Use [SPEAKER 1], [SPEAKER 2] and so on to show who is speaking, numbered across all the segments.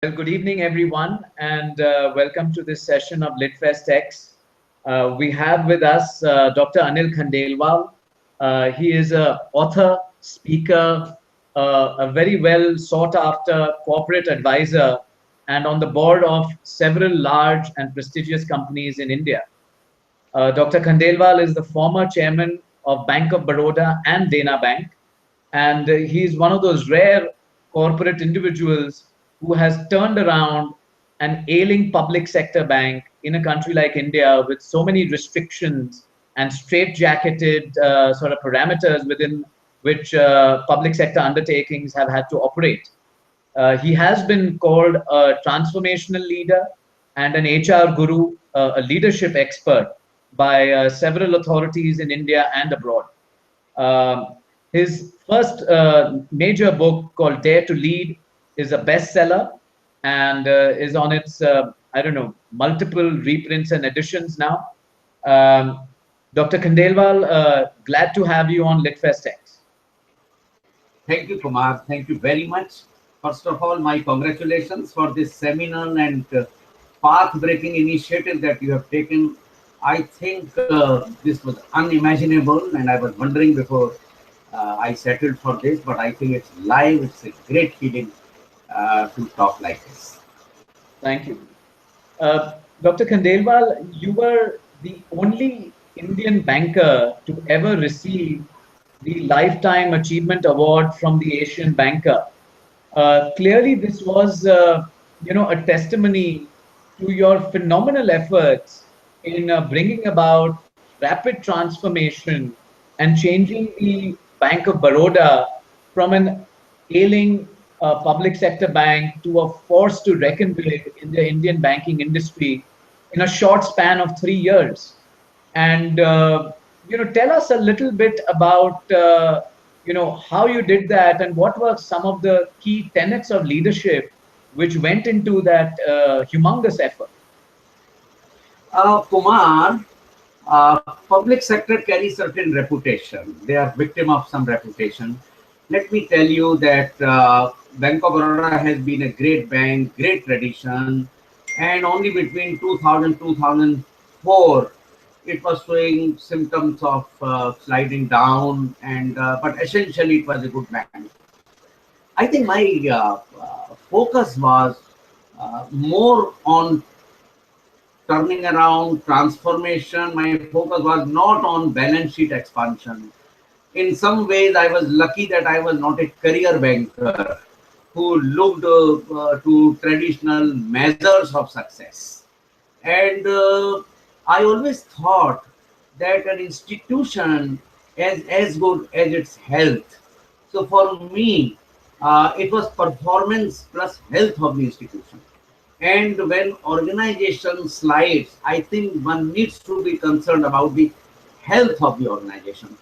[SPEAKER 1] Well, good evening, everyone, and welcome to this session of LitFestX. We have with us Dr. Anil Khandelwal. He is an author, speaker, a very well sought after corporate advisor, and on the board of several large and prestigious companies in India. Dr. Khandelwal is the former chairman of Bank of Baroda and Dena Bank, and he is one of those rare corporate individuals who has turned around an ailing public sector bank in a country like India with so many restrictions and straitjacketed sort of parameters within which public sector undertakings have had to operate. He has been called a transformational leader and an HR guru, a leadership expert by several authorities in India and abroad. Um, his first major book called Dare to Lead is a bestseller and is on its, I don't know, multiple reprints and editions now. Um, Dr. Khandelwal, glad to have you on LitFestX.
[SPEAKER 2] Thank you, Kumar. Thank you very much. First of all, my congratulations for this seminal and path-breaking initiative that you have taken. I think this was unimaginable, and I was wondering before I settled for this, but I think it's live. It's a great feeling to talk like this.
[SPEAKER 1] Thank you. Dr. Khandelwal, you were the only Indian banker to ever receive the Lifetime Achievement Award from the Asian Banker. Clearly, this was, a testimony to your phenomenal efforts in bringing about rapid transformation and changing the Bank of Baroda from an ailing public sector bank to a force to reckon with in the Indian banking industry in a short span of 3 years. And tell us a little bit about how you did that and what were some of the key tenets of leadership which went into that humongous effort.
[SPEAKER 2] Kumar, public sector carries certain reputation. They are victim of some reputation. Let me tell you that Bank of Baroda has been a great bank, great tradition, and only between 2000 2004 it was showing symptoms of sliding down, and but essentially it was a good bank. I think my focus was more on turning around, transformation. My focus was not on balance sheet expansion. In some ways, I was lucky that I was not a career banker who looked to traditional measures of success. And I always thought that an institution is as good as its health. So for me, it was performance plus health of the institution. And when organization slides, I think one needs to be concerned about the health of the organization.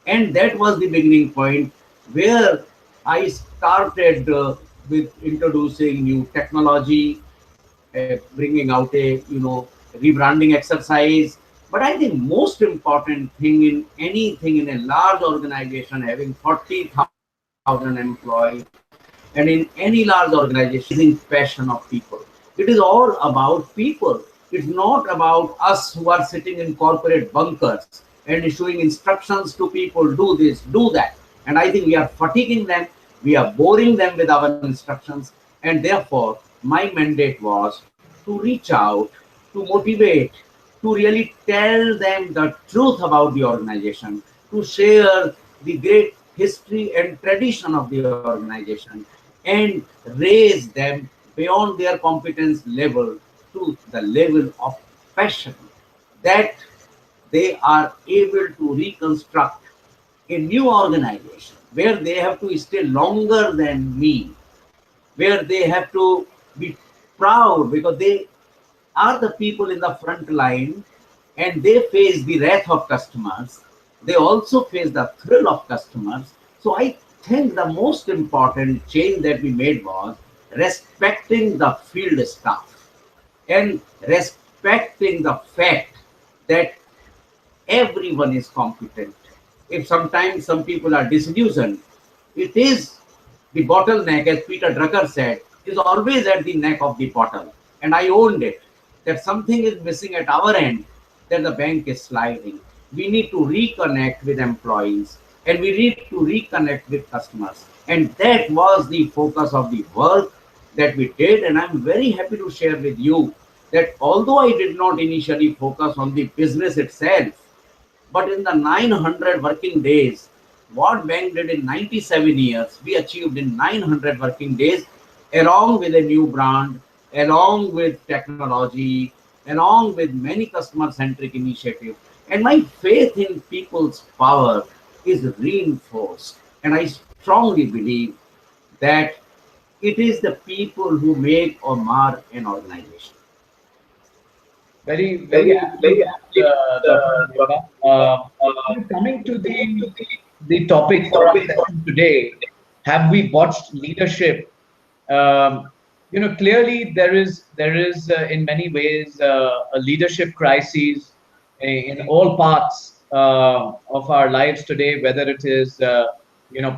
[SPEAKER 2] And that was the beginning point where I started with introducing new technology, bringing out a rebranding exercise. But I think most important thing in anything in a large organization having 40,000 employees, and in any large organization is in passion of people. It is all about people. It's not about us who are sitting in corporate bunkers and issuing instructions to people, do this, do that. And I think we are fatiguing them, we are boring them with our instructions. And therefore, my mandate was to reach out, to motivate, to really tell them the truth about the organization, to share the great history and tradition of the organization, and raise them beyond their competence level to the level of passion that they are able to reconstruct a new organization where they have to stay longer than me, where they have to be proud because they are the people in the front line and they face the wrath of customers. They also face the thrill of customers. So I think the most important change that we made was respecting the field staff and respecting the fact that everyone is competent. If sometimes some people are disillusioned, it is the bottleneck, as Peter Drucker said, is always at the neck of the bottle. And I owned it, that something is missing at our end, that the bank is sliding. We need to reconnect with employees and we need to reconnect with customers. And that was the focus of the work that we did. And I'm very happy to share with you that although I did not initially focus on the business itself, but in the 900 working days, what bank did in 97 years, we achieved in 900 working days, along with a new brand, along with technology, along with many customer-centric initiatives. And my faith in people's power is reinforced. And I strongly believe that it is the people who make or mar an organization.
[SPEAKER 1] Very, very aptly put, Dr. Khandelwal. Coming to the topic for our session today, have we botched leadership? Clearly there is in many ways a leadership crisis in all parts of our lives today, whether it is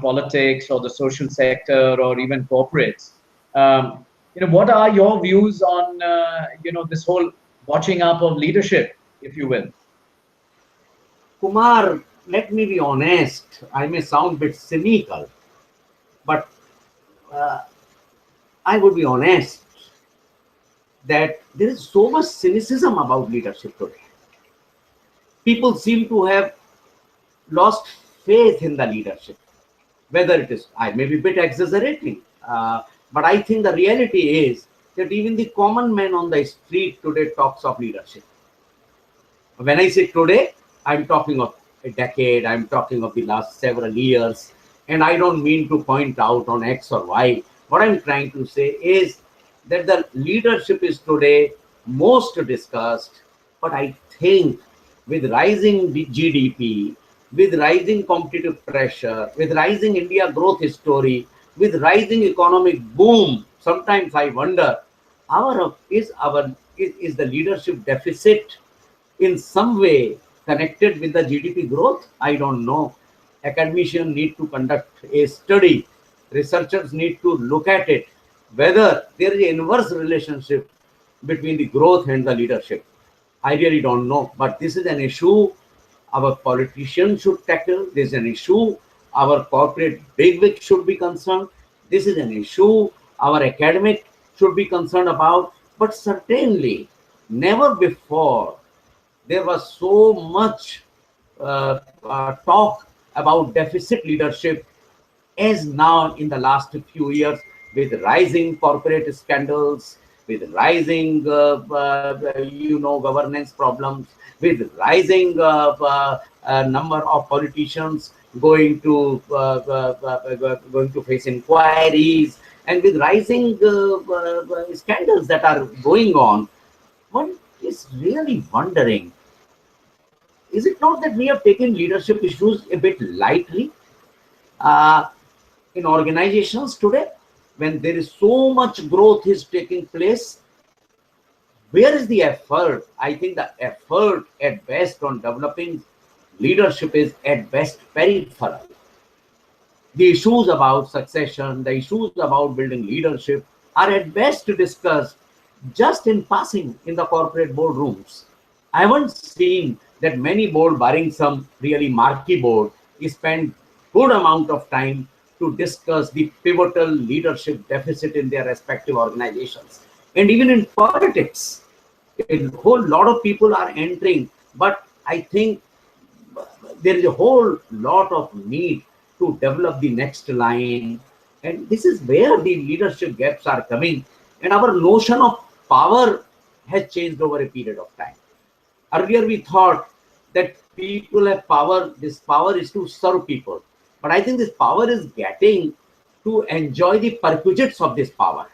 [SPEAKER 1] politics or the social sector or even corporates. What are your views on this whole watching up of leadership, if you will?
[SPEAKER 2] Kumar, let me be honest. I may sound a bit cynical, but uh, I would be honest that there is so much cynicism about leadership today. People seem to have lost faith in the leadership. Whether it is, I may be a bit exaggerating, but I think the reality is that even the common man on the street today talks of leadership. When I say today, I'm talking of a decade, I'm talking of the last several years, and I don't mean to point out on X or Y. What I'm trying to say is that the leadership is today most discussed, but I think with rising GDP, with rising competitive pressure, with rising India growth story, with rising economic boom, sometimes I wonder, is the leadership deficit in some way connected with the GDP growth? I don't know. Academicians need to conduct a study. Researchers need to look at it, whether there is an inverse relationship between the growth and the leadership. I really don't know, but this is an issue our politicians should tackle. This is an issue our corporate bigwigs should be concerned. This is an issue our academic should be concerned about. But certainly, never before there was so much talk about deficit leadership as now in the last few years, with rising corporate scandals, with rising governance problems, with rising number of politicians going to face inquiries, and with rising scandals that are going on. One is really wondering, is it not that we have taken leadership issues a bit lightly uh, in organizations today, when there is so much growth is taking place? Where is the effort? I think the effort at best on developing leadership is at best peripheral. The issues about succession, the issues about building leadership are at best discussed just in passing in the corporate boardrooms. I haven't seen that many board, barring some really marquee board, spend good amount of time to discuss the pivotal leadership deficit in their respective organizations. And even in politics, a whole lot of people are entering, but I think there is a whole lot of need to develop the next line. And this is where the leadership gaps are coming. And our notion of power has changed over a period of time. Earlier, we thought that people have power, this power is to serve people. But I think this power is getting to enjoy the perquisites of this power.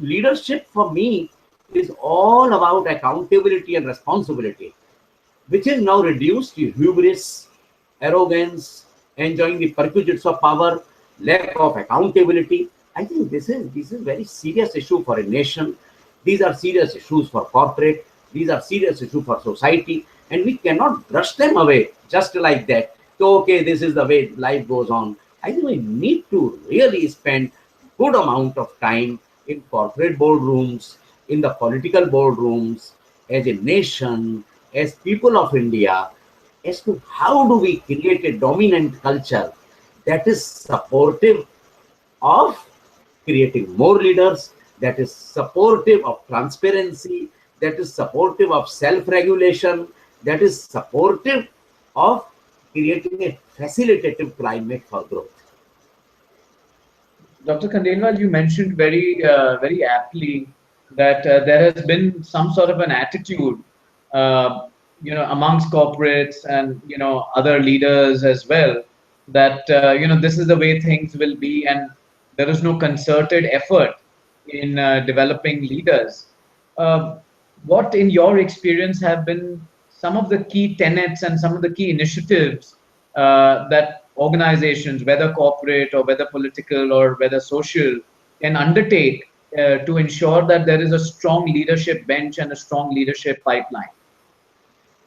[SPEAKER 2] Leadership for me is all about accountability and responsibility, which is now reduced to hubris, arrogance, enjoying the perquisites of power, lack of accountability. I think this is very serious issue for a nation. These are serious issues for corporate. These are serious issues for society, and we cannot brush them away just like that. So, okay, this is the way life goes on. I think we need to really spend good amount of time in corporate boardrooms, in the political boardrooms, as a nation, as people of India, as to how do we create a dominant culture that is supportive of creating more leaders, that is supportive of transparency, that is supportive of self-regulation, that is supportive of creating a facilitative climate for growth.
[SPEAKER 1] Dr. Khandelwal, you mentioned very aptly that there has been some sort of an attitude, amongst corporates and other leaders as well, that this is the way things will be, and there is no concerted effort in developing leaders. Uh, what, in your experience, have been some of the key tenets and some of the key initiatives that organizations, whether corporate or whether political or whether social, can undertake to ensure that there is a strong leadership bench and a strong leadership pipeline?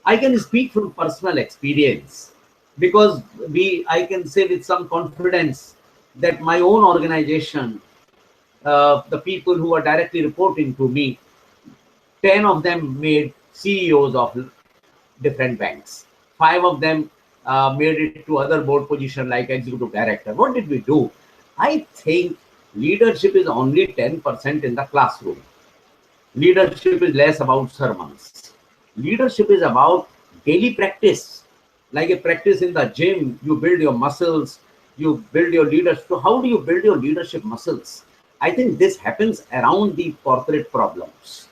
[SPEAKER 2] I can speak from personal experience because I can say with some confidence that my own organization, the people who are directly reporting to me, 10 of them made CEOs of different banks. 5 of them made it to other board position like executive director. What did we do? I think leadership is only 10% in the classroom. Leadership is less about sermons. Leadership is about daily practice. Like a practice in the gym, you build your muscles, you build your leadership. So how do you build your leadership muscles? I think this happens around the corporate problems.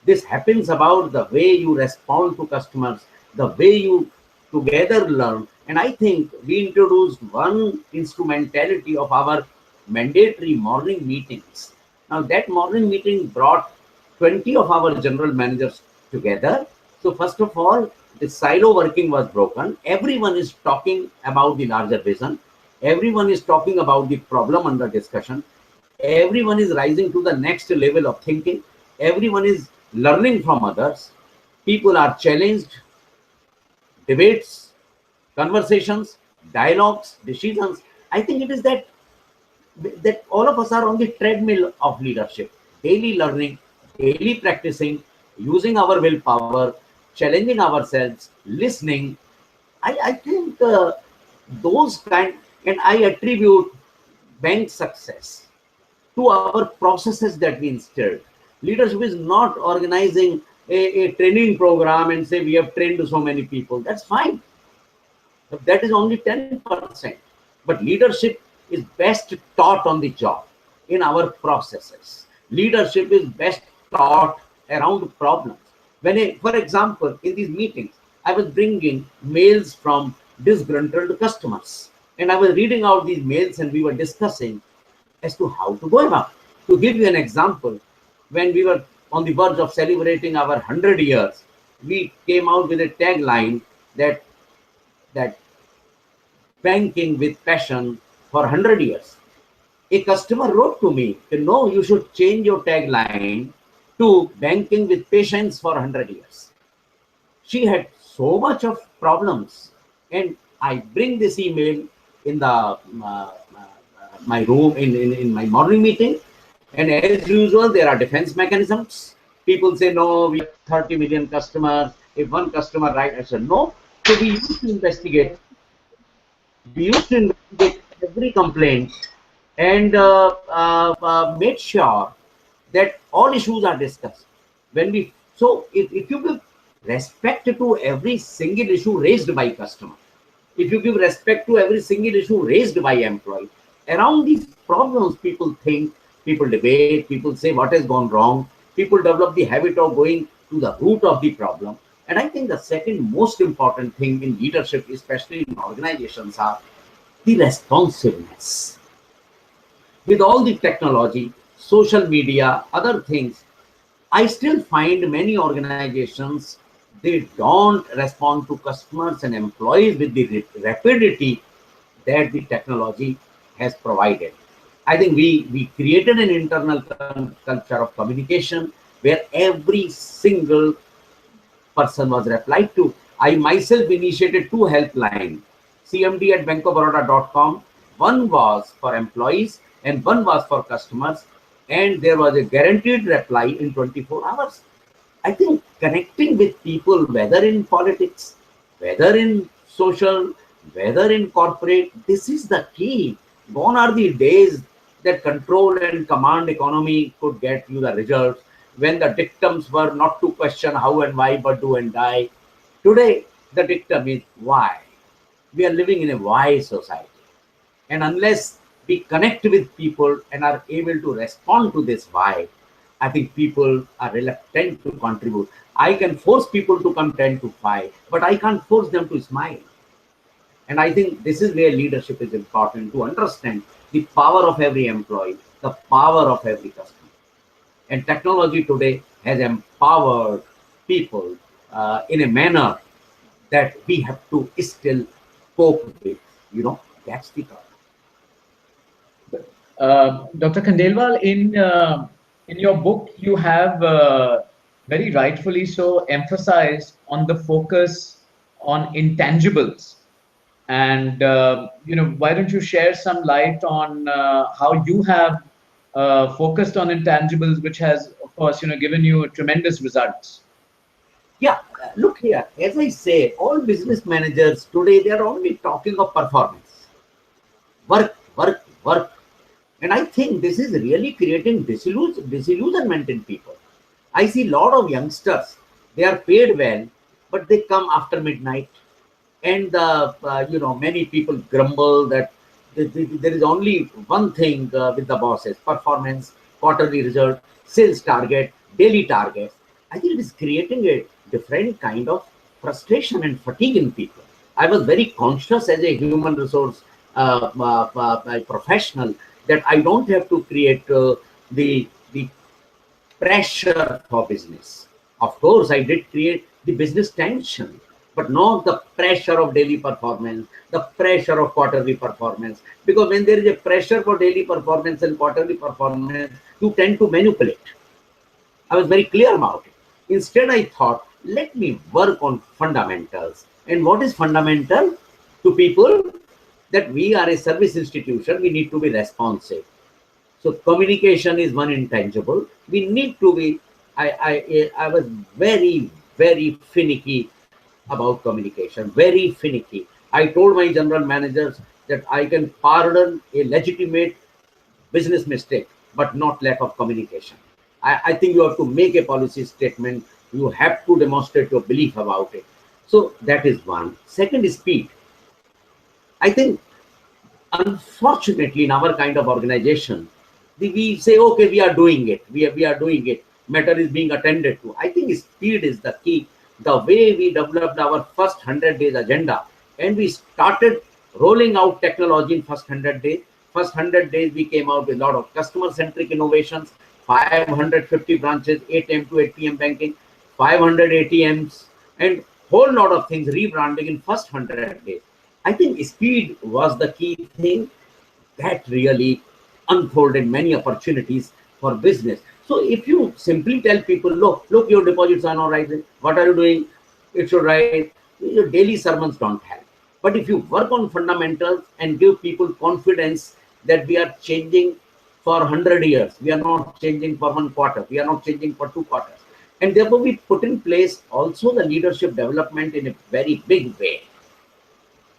[SPEAKER 2] This happens about the way you respond to customers, the way you together learn. And I think we introduced one instrumentality of our mandatory morning meetings. Now that morning meeting brought 20 of our general managers together. So first of all, the silo working was broken. Everyone is talking about the larger vision. Everyone is talking about the problem under discussion. Everyone is rising to the next level of thinking. Everyone is learning from others. People are challenged. Debates, conversations, dialogues, decisions. I think it is that all of us are on the treadmill of leadership, daily learning, daily practicing, using our willpower, challenging ourselves, listening. I think those kind, and I attribute bank success to our processes that we instilled. Leadership is not organizing a training program and say we have trained so many people. That's fine. But that is only 10%. But leadership is best taught on the job in our processes. Leadership is best taught around problems. For example, in these meetings, I was bringing mails from disgruntled customers. And I was reading out these mails and we were discussing as to how to go about. To give you an example, when we were on the verge of celebrating our 100 years, we came out with a tagline that banking with passion for 100 years. A customer wrote to me, no, you should change your tagline to banking with patience for 100 years. She had so much of problems, and I bring this email in the my room in my morning meeting, and as usual there are defense mechanisms. People say, no, we have 30 million customers. If one customer writes, I said no. So we used to investigate. We used to investigate every complaint and made sure that all issues are discussed. If you give respect to every single issue raised by customer, if you give respect to every single issue raised by employee, around these problems people think, people debate, people say what has gone wrong, people develop the habit of going to the root of the problem. And I think the second most important thing in leadership, especially in organizations, are the responsiveness. With all the technology, social media, other things, I still find many organizations, they don't respond to customers and employees with the rapidity that the technology has provided. I think we created an internal culture of communication where every single person was replied to. I myself initiated 2 helplines, cmd@bankofbaroda.com. One was for employees and one was for customers. and there was a guaranteed reply in 24 hours. I think connecting with people, whether in politics, whether in social, whether in corporate, this is the key. Gone are the days that control and command economy could get you the results, when the dictums were not to question how and why, but do and die. Today, the dictum is why. We are living in a why society. And unless we connect with people and are able to respond to this why, I think people are reluctant to contribute. I can force people to come 10 to 5, but I can't force them to smile. And I think this is where leadership is important, to understand the power of every employee, the power of every customer. And technology today has empowered people in a manner that we have to still cope with. That's the problem.
[SPEAKER 1] Dr. Khandelwal, in your book, you have very rightfully so emphasized on the focus on intangibles. And why don't you share some light on how you have focused on intangibles, which has, of course, given you tremendous results.
[SPEAKER 2] Yeah, look here. As I say, all business managers today, they are only talking of performance. Work, work, work. And I think this is really creating disillusionment in people. I see a lot of youngsters, they are paid well, but they come after midnight. And, many people grumble that there is only one thing with the bosses: performance, quarterly result, sales target, daily targets. I think it is creating a different kind of frustration and fatigue in people. I was very conscious as a human resource professional that I don't have to create the pressure for business. Of course, I did create the business tension, but not the pressure of daily performance, the pressure of quarterly performance. Because when there is a pressure for daily performance and quarterly performance, you tend to manipulate. I was very clear about it. Instead, I thought, let me work on fundamentals. And what is fundamental to people? That we are a service institution, we need to be responsive. So communication is one intangible. We need to be. I was very, very finicky about communication. Very finicky. I told my general managers that I can pardon a legitimate business mistake, but not lack of communication. I think you have to make a policy statement. You have to demonstrate your belief about it. So that is one. Second is speed. I think, unfortunately, in our kind of organization, we say, okay, we are doing it. We are doing it. Matter is being attended to. I think speed is the key. The way we developed our first 100 days agenda, and we started rolling out technology in first 100 days. First 100 days, we came out with a lot of customer-centric innovations, 550 branches, 8 a.m. to 8 p.m. banking, 500 ATMs, and whole lot of things, rebranding in first 100 days. I think speed was the key thing that really unfolded many opportunities for business. So if you simply tell people, look, your deposits are not rising, what are you doing? It should rise. Your daily sermons don't help. But if you work on fundamentals and give people confidence that we are changing for 100 years, we are not changing for 1 quarter, we are not changing for 2 quarters. And therefore we put in place also the leadership development in a very big way.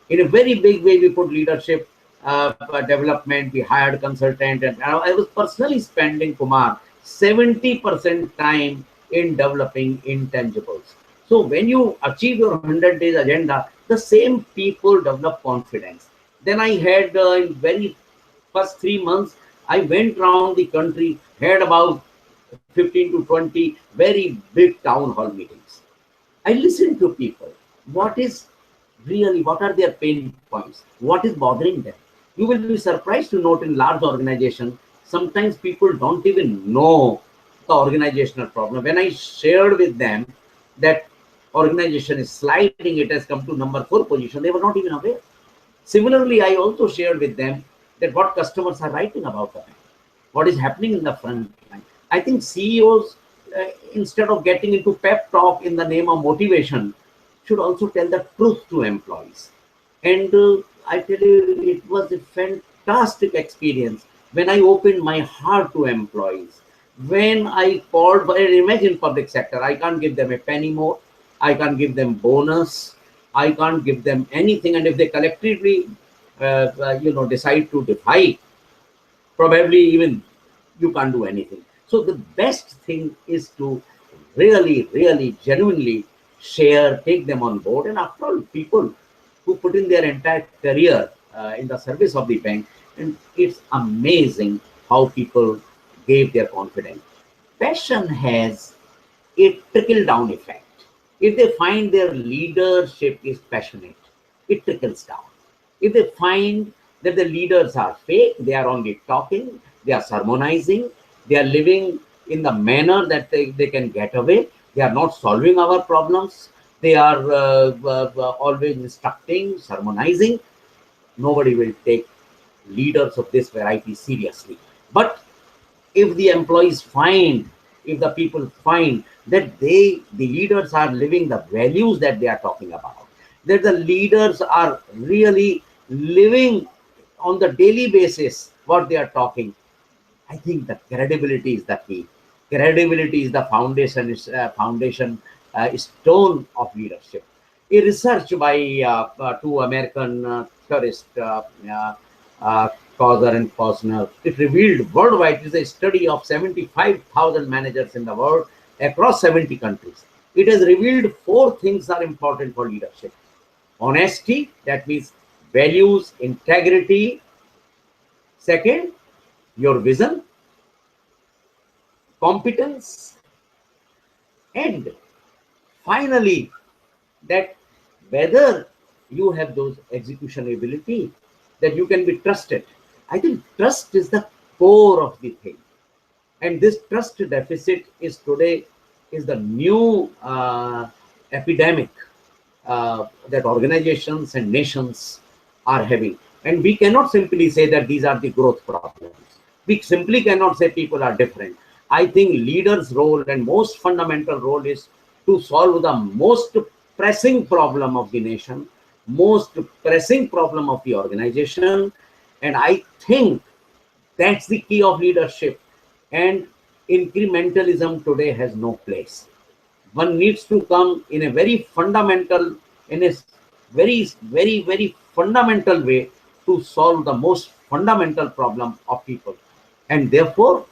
[SPEAKER 2] In a very big way, we put leadership development. We hired consultant, and I was personally spending, Kumar, 70% time in developing intangibles. So when you achieve your 100 days agenda, the same people develop confidence. Then I had in very first 3 months, I went around the country, had about 15 to 20 very big town hall meetings. I listened to people. What are their pain points? What is bothering them? You will be surprised to note in large organizations, sometimes people don't even know the organizational problem. When I shared with them that organization is sliding, it has come to number 4 position, they were not even aware. Similarly, I also shared with them that what customers are writing about the bank, what is happening in the front line. I think CEOs, instead of getting into pep talk in the name of motivation, should also tell the truth to employees. And I tell you, it was a fantastic experience when I opened my heart to employees, when I called, imagine public sector, I can't give them a penny more, I can't give them bonus, I can't give them anything. And if they collectively, decide to defy, probably even you can't do anything. So the best thing is to really, genuinely share, take them on board. And after all, people who put in their entire career in the service of the bank, and it's amazing how people gave their confidence. Passion has a trickle down effect. If they find their leadership is passionate, it trickles down. If they find that the leaders are fake, they are only talking, they are sermonizing, they are living in the manner that they can get away, they are not solving our problems, they are always instructing, sermonizing, nobody will take leaders of this variety seriously. But if the employees find, if the people find that the leaders are living the values that they are talking about, that the leaders are really living on the daily basis what they are talking, I think the credibility is the key. Credibility is the foundation stone of leadership. A research by two American theorists, uh, Causer and Posner, it revealed worldwide. It is a study of 75,000 managers in the world across 70 countries. It has revealed four things are important for leadership: honesty, that means values, integrity. Second, your vision, competence, and finally, that whether you have those execution ability, that you can be trusted. I think trust is the core of the thing, and this trust deficit is today is the new epidemic that organizations and nations are having. And we cannot simply say that these are the growth problems. We simply cannot say people are different. I think leaders' role and most fundamental role is to solve the most pressing problem of the nation, most pressing problem of the organization. And I think that's the key of leadership. And incrementalism today has no place. One needs to come in a very fundamental, in a very fundamental way to solve the most fundamental problem of people. And therefore,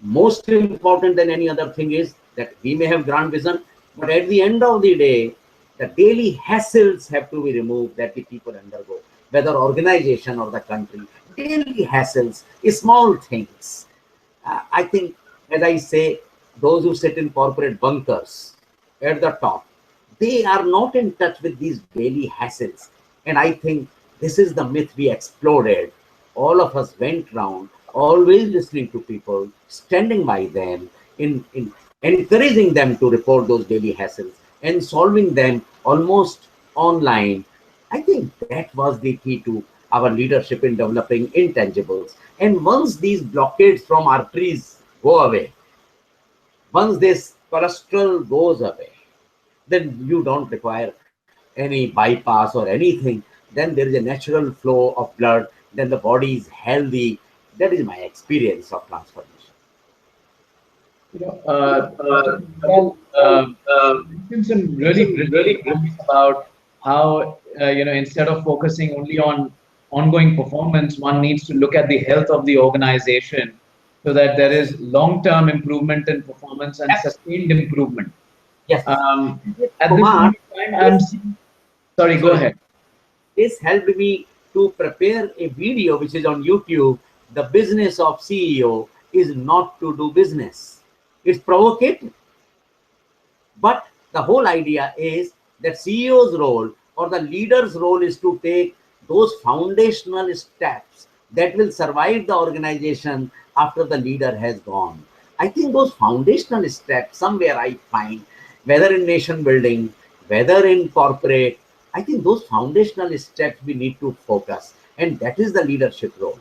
[SPEAKER 2] most important than any other thing is that we may have grand vision, but at the end of the day, the daily hassles have to be removed that the people undergo, whether organization or the country. Daily hassles, small things. I think, as I say, those who sit in corporate bunkers at the top, they are not in touch with these daily hassles. And I think this is the myth we exploded. All of us went round, always listening to people, standing by them, in encouraging them to report those daily hassles and solving them almost online. I think that was the key to our leadership in developing intangibles. And once these blockades from arteries go away, once this cholesterol goes away, then you don't require any bypass or anything. Then there is a natural flow of blood. Then the body is healthy. That is my experience of transformation.
[SPEAKER 1] Well, mentioned some really brilliant points about how instead of focusing only on ongoing performance, one needs to look at the health of the organization so that there is long-term improvement in performance and sustained improvement.
[SPEAKER 2] Yes.
[SPEAKER 1] At this
[SPEAKER 2] Kumar,
[SPEAKER 1] point in time, I'm sorry. Go ahead.
[SPEAKER 2] This helped me to prepare a video which is on YouTube. The business of CEO is not to do business. It's provocative. But the whole idea is that CEO's role or the leader's role is to take those foundational steps that will survive the organization after the leader has gone. I think those foundational steps, somewhere I find, whether in nation building, whether in corporate, I think those foundational steps we need to focus. And that is the leadership role.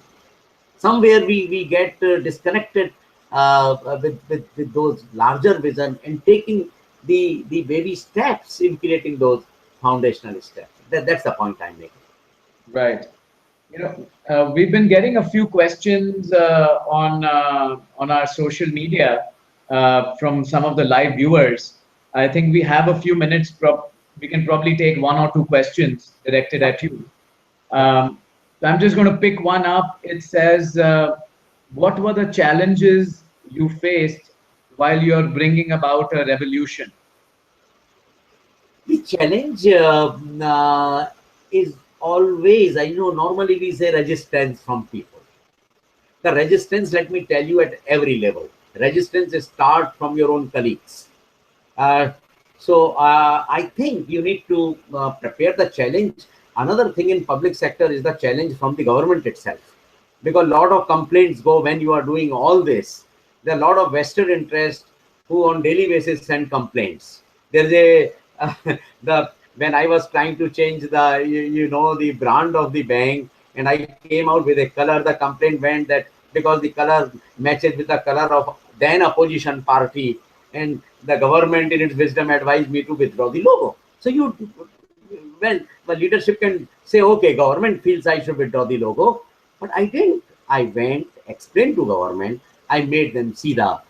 [SPEAKER 2] Somewhere we get disconnected with those larger vision and taking the baby steps in creating those foundational steps. That's the point I'm making.
[SPEAKER 1] Right. We've been getting a few questions on our social media from some of the live viewers. I think we have a few minutes. We can probably take one or two questions directed at you. So I'm just going to pick one up. It says, "What were the challenges you faced while you're bringing about a revolution?"
[SPEAKER 2] The challenge is always, I know normally we say resistance from people. The resistance, let me tell you, at every level. Resistance start from your own colleagues. So I think you need to prepare the challenge. Another thing in public sector is the challenge from the government itself, because a lot of complaints go when you are doing all this. There are a lot of vested interest who on daily basis send complaints. There's a the when I was trying to change the the brand of the bank, and I came out with a color, the complaint went that because the color matches with the color of then opposition party, and the government in its wisdom advised me to withdraw the logo. So well, the leadership can say, okay, government feels I should withdraw the logo, but I didn't. I went, explained to government, I made them see the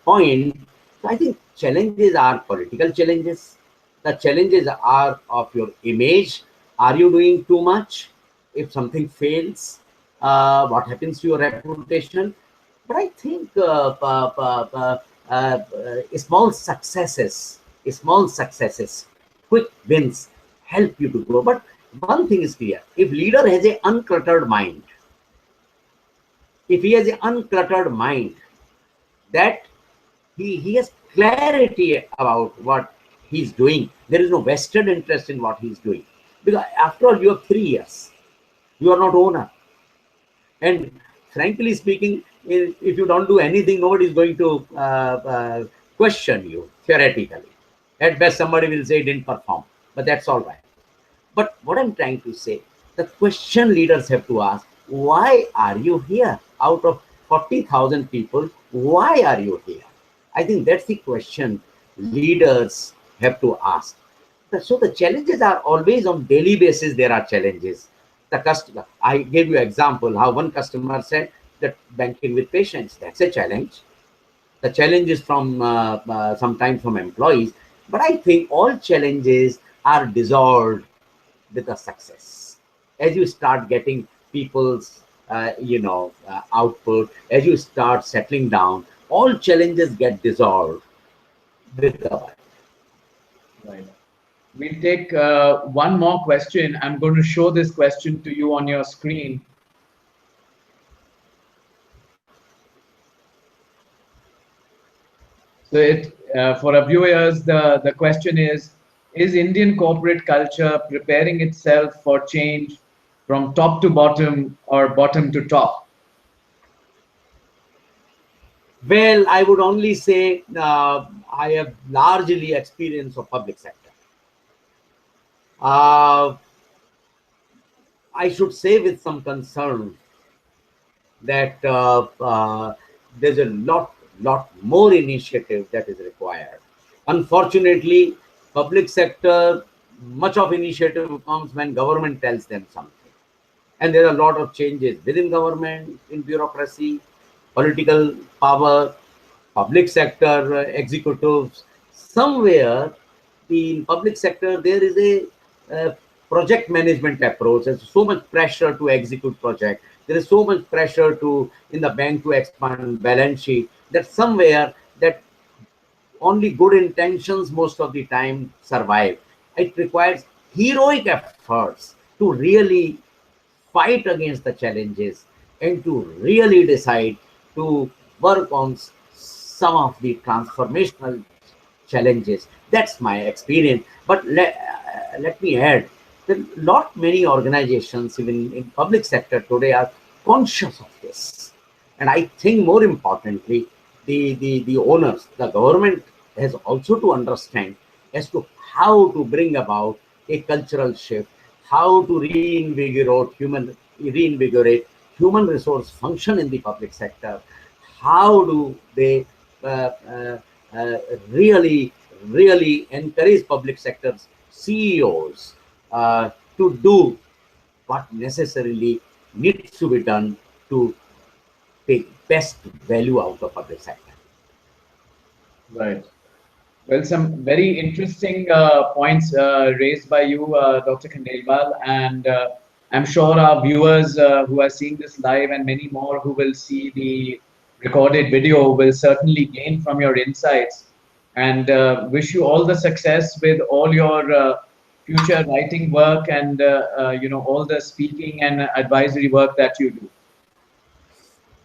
[SPEAKER 2] point. So I think challenges are political challenges. The challenges are of your image. Are you doing too much? If something fails, what happens to your reputation? But I think small successes, quick wins help you to grow. But one thing is clear: if leader has a uncluttered mind, if he has an uncluttered mind, that he has clarity about what he's doing. There is no vested interest in what he's doing. Because after all, you have 3 years. You are not owner. And frankly speaking, if you don't do anything, nobody is going to question you theoretically. At best, somebody will say didn't perform, but that's all right. But what I'm trying to say, the question leaders have to ask, why are you here? Out of 40,000 people, why are you here? I think that's the question leaders have to ask. So the challenges are always on daily basis. There are challenges. The customer, I gave you example how one customer said that banking with patients, that's a challenge. The challenges from sometimes from employees, but I think all challenges are dissolved with the success. As you start getting people's output, as you start settling down, all challenges get dissolved with the work.
[SPEAKER 1] Right. We'll take one more question. I'm going to show this question to you on your screen. So for our viewers, the question is Indian corporate culture preparing itself for change from top to bottom or bottom to top?
[SPEAKER 2] Well, I would only say I have largely experience of public sector. I should say with some concern that there's a lot more initiative that is required. Unfortunately, public sector, much of initiative comes when government tells them something. And there are a lot of changes within government, in bureaucracy, political power, public sector executives. Somewhere in public sector, there is a project management approach. There's so much pressure to execute project. There is so much pressure in the bank to expand balance sheet, that somewhere that only good intentions most of the time survive. It requires heroic efforts to really fight against the challenges and to really decide to work on some of the transformational challenges. That's my experience. But let me add that not many organizations, even in public sector today, are conscious of this. And I think more importantly, the owners, the government has also to understand as to how to bring about a cultural shift, how to reinvigorate human resource function in the public sector. How do they uh, uh, uh, really encourage public sector's CEOs to do what necessarily needs to be done to take best value out of public sector.
[SPEAKER 1] Right. Well, some very interesting points raised by you, Dr. Khandelwal, and I'm sure our viewers who are seeing this live and many more who will see the recorded video will certainly gain from your insights. And wish you all the success with all your future writing work and all the speaking and advisory work that you do.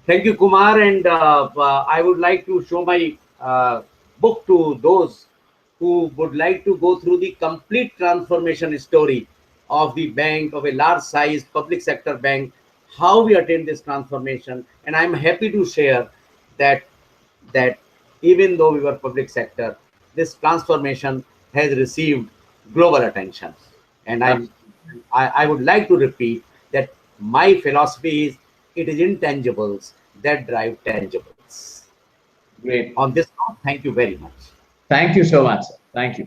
[SPEAKER 2] Thank you, Kumar. And I would like to show my book to those who would like to go through the complete transformation story of the bank, of a large size public sector bank, how we attained this transformation. And I'm happy to share that that even though we were public sector, this transformation has received global attention. And I would like to repeat that my philosophy is it is intangibles that drive tangibles.
[SPEAKER 1] Great.
[SPEAKER 2] On this note, thank you very much.
[SPEAKER 1] Thank you so much, sir. Thank you.